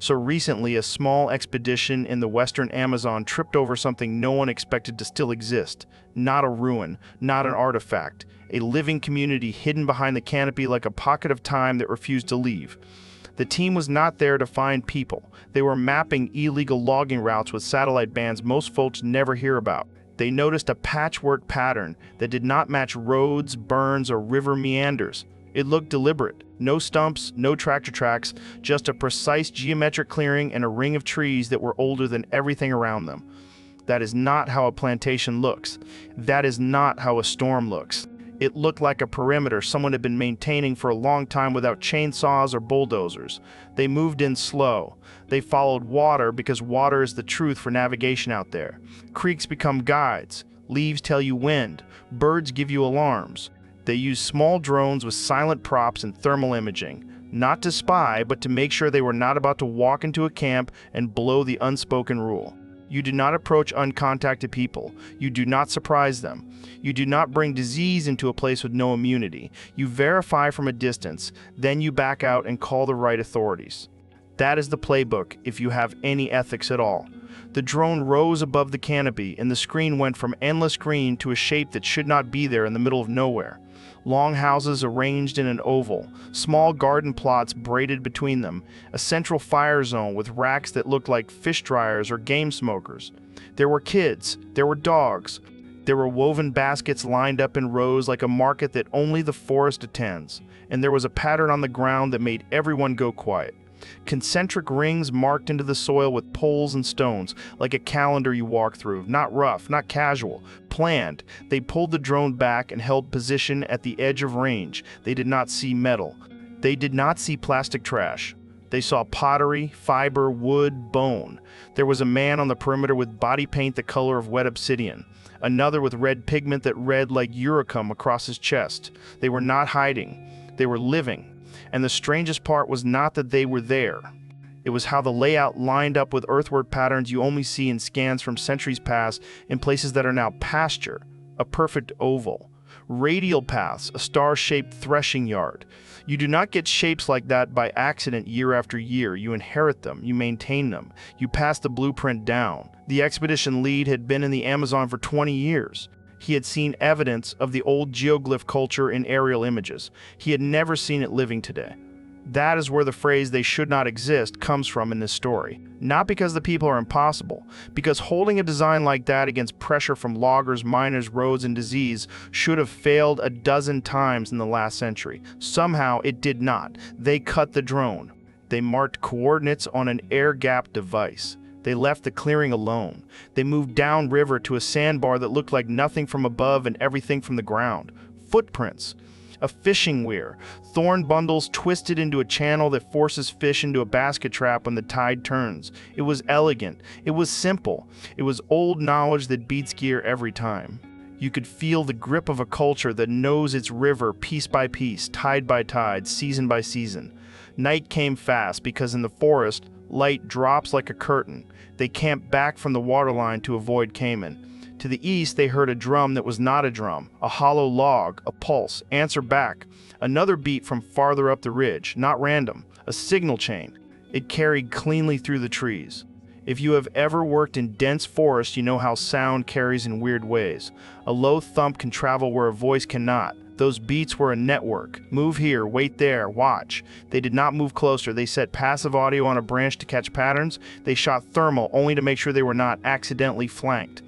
So recently, a small expedition in the western Amazon tripped over something no one expected to still exist. Not a ruin, not an artifact, a living community hidden behind the canopy like a pocket of time that refused to leave. The team was not there to find people. They were mapping illegal logging routes with satellite bands most folks never hear about. They noticed a patchwork pattern that did not match roads, burns, or river meanders. It looked deliberate. No stumps, no tractor tracks, just a precise geometric clearing and a ring of trees that were older than everything around them. That is not how a plantation looks. That is not how a storm looks. It looked like a perimeter someone had been maintaining for a long time without chainsaws or bulldozers. They moved in slow. They followed water because water is the truth for navigation out there. Creeks become guides. Leaves tell you wind. Birds give you alarms. They used small drones with silent props and thermal imaging, not to spy, but to make sure they were not about to walk into a camp and blow the unspoken rule. You do not approach uncontacted people. You do not surprise them. You do not bring disease into a place with no immunity. You verify from a distance, then you back out and call the right authorities. That is the playbook if you have any ethics at all. The drone rose above the canopy, and the screen went from endless green to a shape that should not be there in the middle of nowhere. Long houses arranged in an oval, small garden plots braided between them, a central fire zone with racks that looked like fish dryers or game smokers. There were kids, there were dogs, there were woven baskets lined up in rows like a market that only the forest attends, and there was a pattern on the ground that made everyone go quiet. Concentric rings marked into the soil with poles and stones, like a calendar you walk through, not rough, not casual, planned. They pulled the drone back and held position at the edge of range. They did not see metal. They did not see plastic trash. They saw pottery, fiber, wood, bone. There was a man on the perimeter with body paint the color of wet obsidian, another with red pigment that read like uricum across his chest. They were not hiding. They were living. And the strangest part was not that they were there. It was how the layout lined up with earthwork patterns you only see in scans from centuries past in places that are now pasture, a perfect oval. Radial paths, a star-shaped threshing yard. You do not get shapes like that by accident year after year. You inherit them, you maintain them, you pass the blueprint down. The expedition lead had been in the Amazon for 20 years. He had seen evidence of the old geoglyph culture in aerial images. He had never seen it living today. That is where the phrase "they should not exist" comes from in this story. Not because the people are impossible, because holding a design like that against pressure from loggers, miners, roads, and disease should have failed a dozen times in the last century. Somehow it did not. They cut the drone. They marked coordinates on an air-gapped device. They left the clearing alone. They moved downriver to a sandbar that looked like nothing from above and everything from the ground. Footprints. A fishing weir. Thorn bundles twisted into a channel that forces fish into a basket trap when the tide turns. It was elegant. It was simple. It was old knowledge that beats gear every time. You could feel the grip of a culture that knows its river piece by piece, tide by tide, season by season. Night came fast because in the forest, light drops like a curtain. They camped back from the waterline to avoid Cayman. To the east, they heard a drum that was not a drum, a hollow log, a pulse, answer back. Another beat from farther up the ridge, not random, a signal chain. It carried cleanly through the trees. If you have ever worked in dense forest, you know how sound carries in weird ways. A low thump can travel where a voice cannot. Those beats were a network. Move here, wait there, watch. They did not move closer. They set passive audio on a branch to catch patterns. They shot thermal only to make sure they were not accidentally flanked.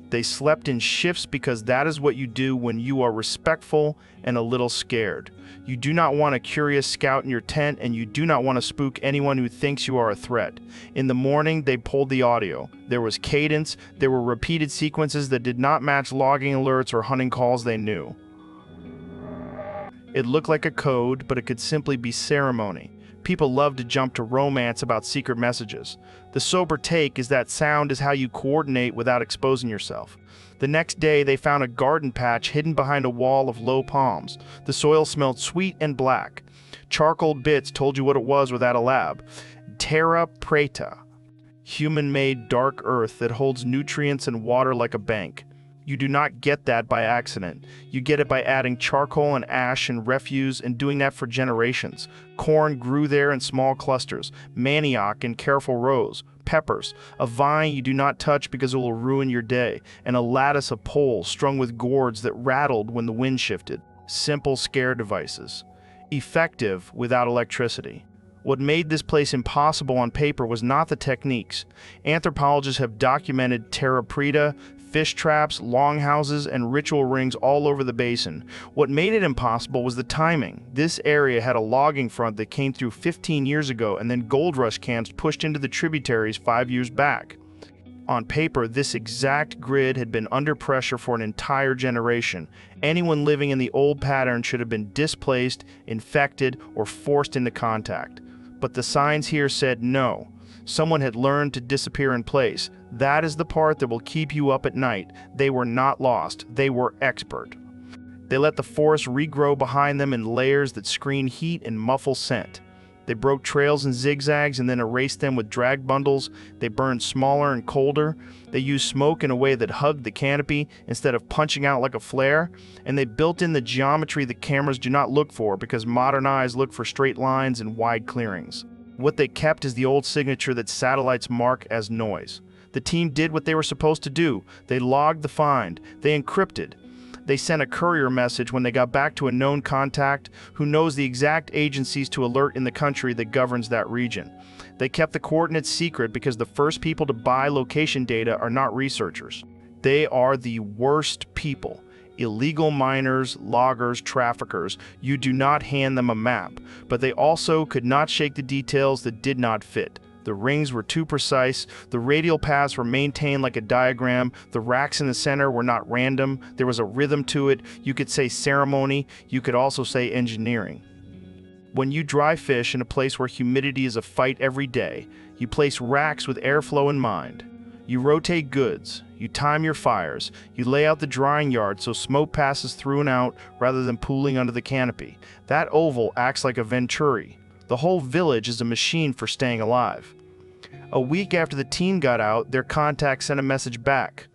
They slept in shifts because that is what you do when you are respectful and a little scared. You do not want a curious scout in your tent, and you do not want to spook anyone who thinks you are a threat. In the morning, they pulled the audio. There was cadence. There were repeated sequences that did not match logging alerts or hunting calls they knew. It looked like a code, but it could simply be ceremony. People love to jump to romance about secret messages. The sober take is that sound is how you coordinate without exposing yourself. The next day, they found a garden patch hidden behind a wall of low palms. The soil smelled sweet and black. Charcoal bits told you what it was without a lab. Terra preta, human-made dark earth that holds nutrients and water like a bank. You do not get that by accident. You get it by adding charcoal and ash and refuse and doing that for generations. Corn grew there in small clusters, manioc in careful rows, peppers, a vine you do not touch because it will ruin your day, and a lattice of poles strung with gourds that rattled when the wind shifted. Simple scare devices. Effective without electricity. What made this place impossible on paper was not the techniques. Anthropologists have documented terra preta, fish traps, longhouses, and ritual rings all over the basin. What made it impossible was the timing. This area had a logging front that came through 15 years ago, and then gold rush camps pushed into the tributaries 5 years back. On paper, this exact grid had been under pressure for an entire generation. Anyone living in the old pattern should have been displaced, infected, or forced into contact. But the signs here said no. Someone had learned to disappear in place. That is the part that will keep you up at night. They were not lost. They were expert. They let the forest regrow behind them in layers that screen heat and muffle scent. They broke trails in zigzags and then erased them with drag bundles. They burned smaller and colder. They used smoke in a way that hugged the canopy instead of punching out like a flare. And they built in the geometry that cameras do not look for because modern eyes look for straight lines and wide clearings. What they kept is the old signature that satellites mark as noise. The team did what they were supposed to do. They logged the find. They encrypted. They sent a courier message when they got back to a known contact who knows the exact agencies to alert in the country that governs that region. They kept the coordinates secret because the first people to buy location data are not researchers. They are the worst people. Illegal miners, loggers, traffickers. You do not hand them a map, but they also could not shake the details that did not fit. The rings were too precise, the radial paths were maintained like a diagram, the racks in the center were not random, there was a rhythm to it. You could say ceremony, you could also say engineering. When you dry fish in a place where humidity is a fight every day, you place racks with airflow in mind. You rotate goods, you time your fires, you lay out the drying yard so smoke passes through and out rather than pooling under the canopy. That oval acts like a venturi. The whole village is a machine for staying alive. A week after the team got out, their contact sent a message back.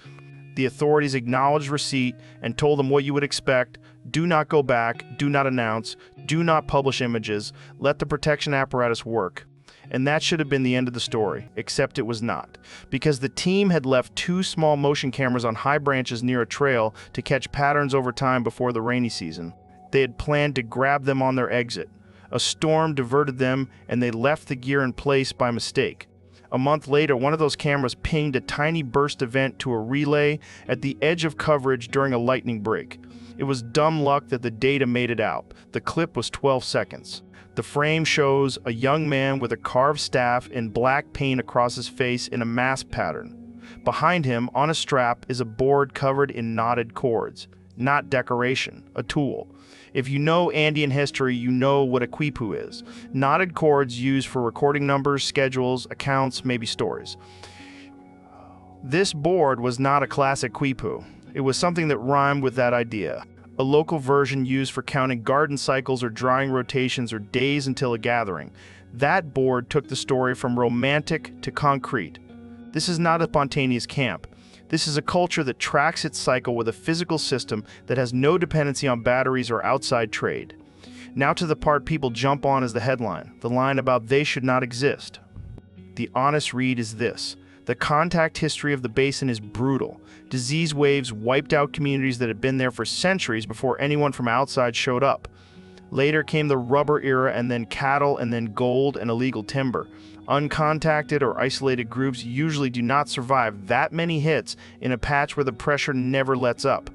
The authorities acknowledged receipt and told them what you would expect. Do not go back, do not announce, do not publish images, let the protection apparatus work. And that should have been the end of the story, except it was not, because the team had left 2 small motion cameras on high branches near a trail to catch patterns over time before the rainy season. They had planned to grab them on their exit. A storm diverted them, and they left the gear in place by mistake. A month later, one of those cameras pinged a tiny burst event to a relay at the edge of coverage during a lightning break. It was dumb luck that the data made it out. The clip was 12 seconds. The frame shows a young man with a carved staff and black paint across his face in a mask pattern. Behind him, on a strap, is a board covered in knotted cords. Not decoration, a tool. If you know Andean history, you know what a quipu is. Knotted cords used for recording numbers, schedules, accounts, maybe stories. This board was not a classic quipu. It was something that rhymed with that idea. A local version used for counting garden cycles or drying rotations or days until a gathering. That board took the story from romantic to concrete. This is not a spontaneous camp. This is a culture that tracks its cycle with a physical system that has no dependency on batteries or outside trade. Now to the part people jump on as the headline, the line about they should not exist. The honest read is this. The contact history of the basin is brutal. Disease waves wiped out communities that had been there for centuries before anyone from outside showed up. Later came the rubber era and then cattle and then gold and illegal timber. Uncontacted or isolated groups usually do not survive that many hits in a patch where the pressure never lets up.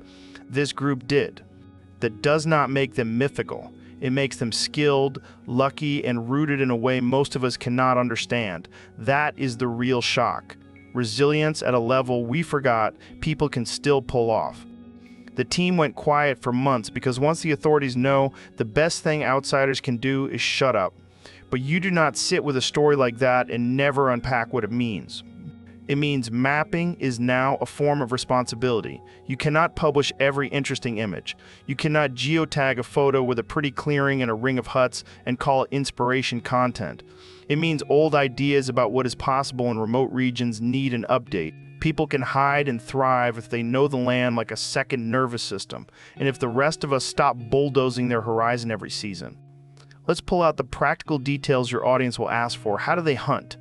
This group did. That does not make them mythical. It makes them skilled, lucky, and rooted in a way most of us cannot understand. That is the real shock. Resilience at a level we forgot people can still pull off. The team went quiet for months because once the authorities know, the best thing outsiders can do is shut up. But you do not sit with a story like that and never unpack what it means. It means mapping is now a form of responsibility. You cannot publish every interesting image. You cannot geotag a photo with a pretty clearing and a ring of huts and call it inspiration content. It means old ideas about what is possible in remote regions need an update. People can hide and thrive if they know the land like a second nervous system, and if the rest of us stop bulldozing their horizon every season. Let's pull out the practical details your audience will ask for. How do they hunt?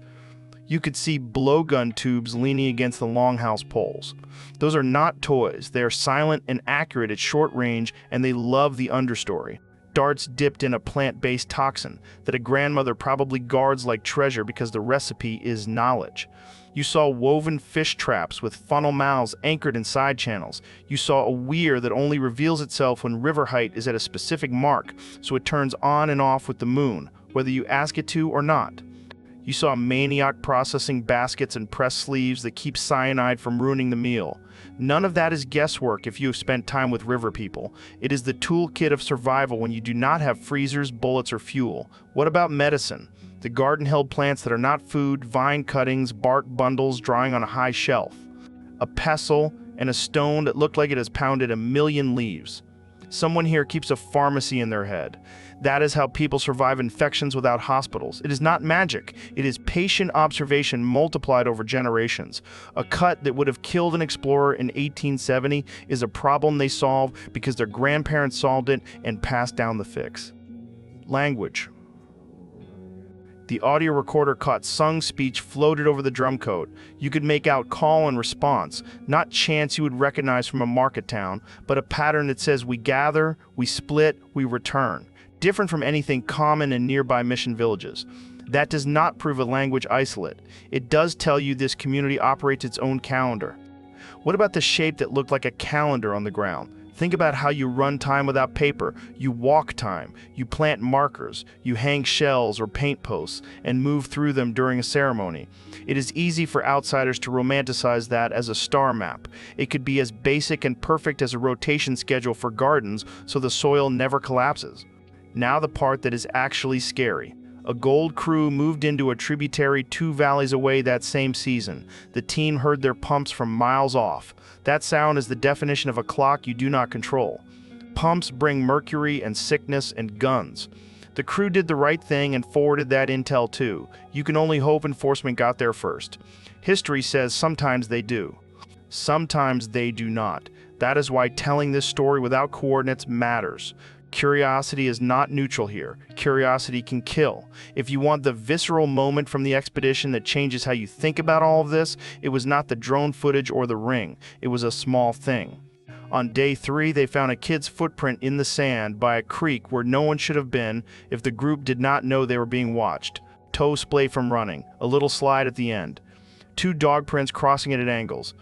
You could see blowgun tubes leaning against the longhouse poles. Those are not toys. They are silent and accurate at short range, and they love the understory. Darts dipped in a plant-based toxin that a grandmother probably guards like treasure because the recipe is knowledge. You saw woven fish traps with funnel mouths anchored in side channels. You saw a weir that only reveals itself when river height is at a specific mark, so it turns on and off with the moon, whether you ask it to or not. You saw maniac processing baskets and press sleeves that keep cyanide from ruining the meal. None of that is guesswork if you have spent time with river people. It is the toolkit of survival when you do not have freezers, bullets, or fuel. What about medicine? The garden-held plants that are not food, vine cuttings, bark bundles drying on a high shelf. A pestle and a stone that looked like it has pounded 1,000,000 leaves. Someone here keeps a pharmacy in their head. That is how people survive infections without hospitals. It is not magic. It is patient observation multiplied over generations. A cut that would have killed an explorer in 1870 is a problem they solve because their grandparents solved it and passed down the fix. Language. The audio recorder caught sung speech floated over the drumcoat. You could make out call and response, not chants you would recognize from a market town, but a pattern that says we gather, we split, we return. Different from anything common in nearby mission villages. That does not prove a language isolate. It does tell you this community operates its own calendar. What about the shape that looked like a calendar on the ground? Think about how you run time without paper. You walk time, you plant markers, you hang shells or paint posts, and move through them during a ceremony. It is easy for outsiders to romanticize that as a star map. It could be as basic and perfect as a rotation schedule for gardens so the soil never collapses. Now the part that is actually scary. A gold crew moved into a tributary 2 valleys away that same season. The team heard their pumps from miles off. That sound is the definition of a clock you do not control. Pumps bring mercury and sickness and guns. The crew did the right thing and forwarded that intel too. You can only hope enforcement got there first. History says sometimes they do. Sometimes they do not. That is why telling this story without coordinates matters. Curiosity is not neutral here. Curiosity can kill. If you want the visceral moment from the expedition that changes how you think about all of this, it was not the drone footage or the ring. It was a small thing. On day 3, they found a kid's footprint in the sand by a creek where no one should have been if the group did not know they were being watched. Toe splay from running. A little slide at the end. 2 dog prints crossing it at angles.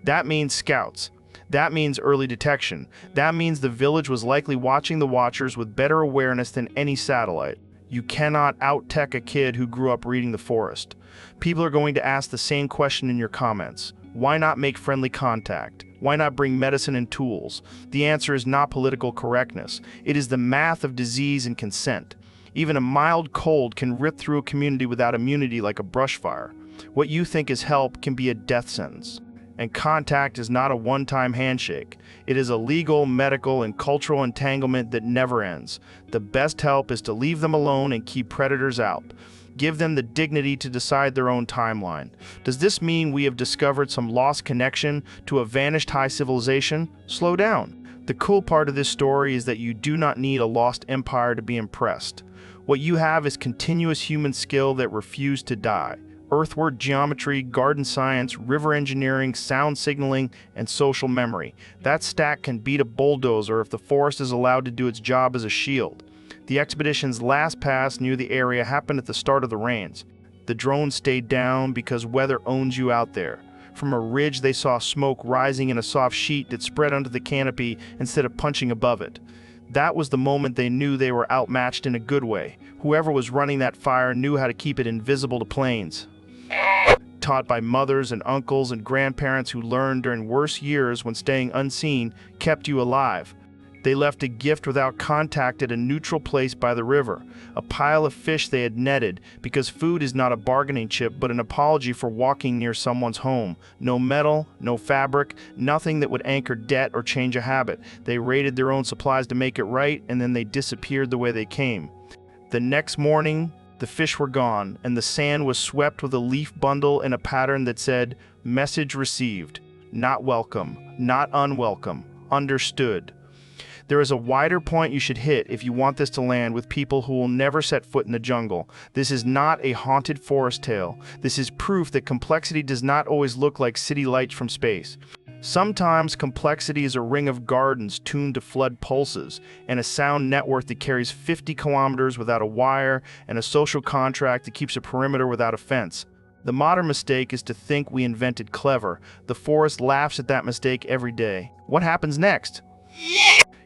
That means scouts. That means early detection. That means the village was likely watching the watchers with better awareness than any satellite. You cannot out-tech a kid who grew up reading the forest. People are going to ask the same question in your comments. Why not make friendly contact? Why not bring medicine and tools? The answer is not political correctness. It is the math of disease and consent. Even a mild cold can rip through a community without immunity like a brush fire. What you think is help can be a death sentence. And contact is not a one-time handshake. It is a legal, medical, and cultural entanglement that never ends. The best help is to leave them alone and keep predators out. Give them the dignity to decide their own timeline. Does this mean we have discovered some lost connection to a vanished high civilization? Slow down. The cool part of this story is that you do not need a lost empire to be impressed. What you have is continuous human skill that refused to die. Earthward geometry, garden science, river engineering, sound signaling, and social memory. That stack can beat a bulldozer if the forest is allowed to do its job as a shield. The expedition's last pass near the area happened at the start of the rains. The drone stayed down because weather owns you out there. From a ridge they saw smoke rising in a soft sheet that spread under the canopy instead of punching above it. That was the moment they knew they were outmatched in a good way. Whoever was running that fire knew how to keep it invisible to planes. Taught by mothers and uncles and grandparents who learned during worse years when staying unseen kept you alive. They left a gift without contact at a neutral place by the river, a pile of fish they had netted, because food is not a bargaining chip but an apology for walking near someone's home. No metal, no fabric, nothing that would anchor debt or change a habit. They raided their own supplies to make it right, and then they disappeared the way they came. The next morning, The fish were gone, and the sand was swept with a leaf bundle in a pattern that said, "Message received. Not welcome. Not unwelcome. Understood." There is a wider point you should hit if you want this to land with people who will never set foot in the jungle. This is not a haunted forest tale. This is proof that complexity does not always look like city lights from space. Sometimes complexity is a ring of gardens tuned to flood pulses, and a sound network that carries 50 kilometers without a wire, and a social contract that keeps a perimeter without a fence. The modern mistake is to think we invented clever. The forest laughs at that mistake every day. What happens next?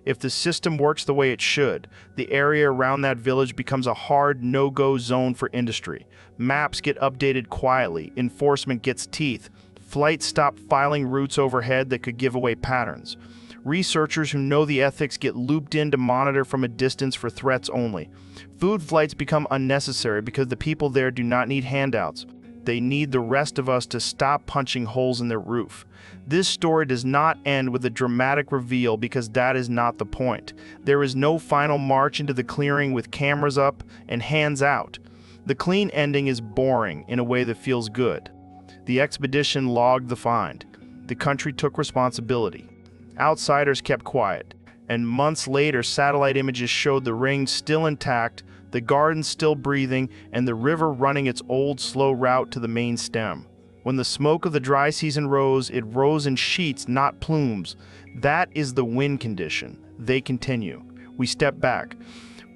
If the system works the way it should, the area around that village becomes a hard no-go zone for industry. Maps get updated quietly, enforcement gets teeth, flights stop filing routes overhead that could give away patterns. Researchers who know the ethics get looped in to monitor from a distance for threats only. Food flights become unnecessary because the people there do not need handouts. They need the rest of us to stop punching holes in their roof. This story does not end with a dramatic reveal because that is not the point. There is no final march into the clearing with cameras up and hands out. The clean ending is boring in a way that feels good. The expedition logged the find. The country took responsibility. Outsiders kept quiet. And months later, satellite images showed the ring still intact, the garden still breathing, and the river running its old slow route to the main stem. When the smoke of the dry season rose, it rose in sheets, not plumes. That is the win condition. They continue. We step back.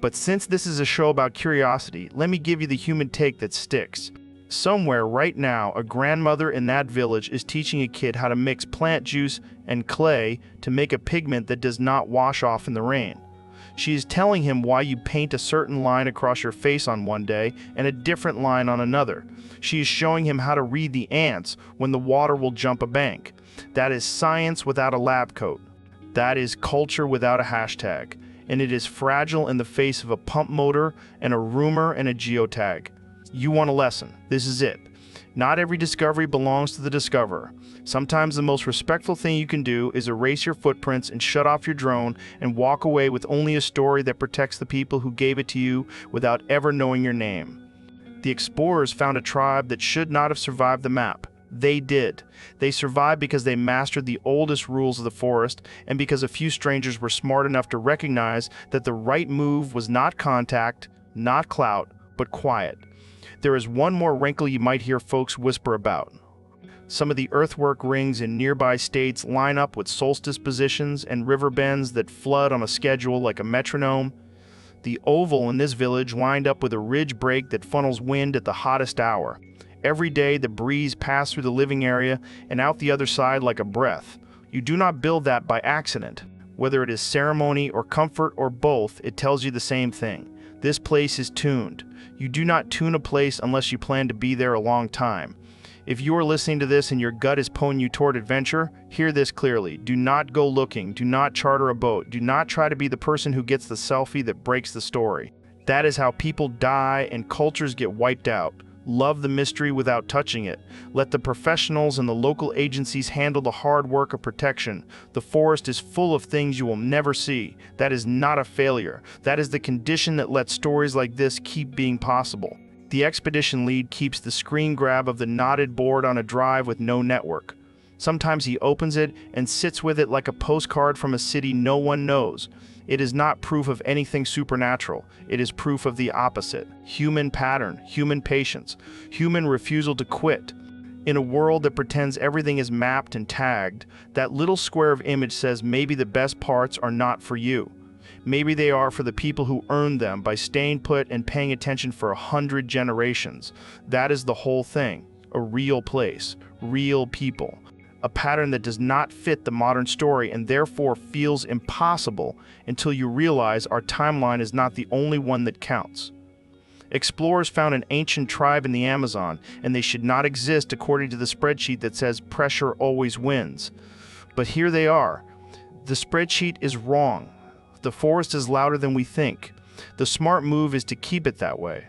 But since this is a show about curiosity, let me give you the human take that sticks. Somewhere right now, a grandmother in that village is teaching a kid how to mix plant juice and clay to make a pigment that does not wash off in the rain. She is telling him why you paint a certain line across your face on one day and a different line on another. She is showing him how to read the ants when the water will jump a bank. That is science without a lab coat. That is culture without a hashtag. And it is fragile in the face of a pump motor and a rumor and a geotag. You want a lesson. This is it. Not every discovery belongs to the discoverer. Sometimes the most respectful thing you can do is erase your footprints and shut off your drone and walk away with only a story that protects the people who gave it to you without ever knowing your name. The explorers found a tribe that should not have survived the map. They did. They survived because they mastered the oldest rules of the forest and because a few strangers were smart enough to recognize that the right move was not contact, not clout, but quiet. There is one more wrinkle you might hear folks whisper about. Some of the earthwork rings in nearby states line up with solstice positions and river bends that flood on a schedule like a metronome. The oval in this village lined up with a ridge break that funnels wind at the hottest hour. Every day the breeze passed through the living area and out the other side like a breath. You do not build that by accident. Whether it is ceremony or comfort or both, it tells you the same thing. This place is tuned. You do not tune a place unless you plan to be there a long time. If you are listening to this and your gut is pulling you toward adventure, hear this clearly. Do not go looking. Do not charter a boat. Do not try to be the person who gets the selfie that breaks the story. That is how people die and cultures get wiped out. Love the mystery without touching it. Let the professionals and the local agencies handle the hard work of protection. The forest is full of things you will never see. That is not a failure. That is the condition that lets stories like this keep being possible. The expedition lead keeps the screen grab of the knotted board on a drive with no network. Sometimes he opens it and sits with it like a postcard from a city no one knows. It is not proof of anything supernatural. It is proof of the opposite. Human pattern, human patience, human refusal to quit. In a world that pretends everything is mapped and tagged, that little square of image says maybe the best parts are not for you. Maybe they are for the people who earned them by staying put and paying attention for 100 generations. That is the whole thing. A real place, real people. A pattern that does not fit the modern story and therefore feels impossible until you realize our timeline is not the only one that counts. Explorers found an ancient tribe in the Amazon, and they should not exist according to the spreadsheet that says pressure always wins. But here they are. The spreadsheet is wrong. The forest is louder than we think. The smart move is to keep it that way.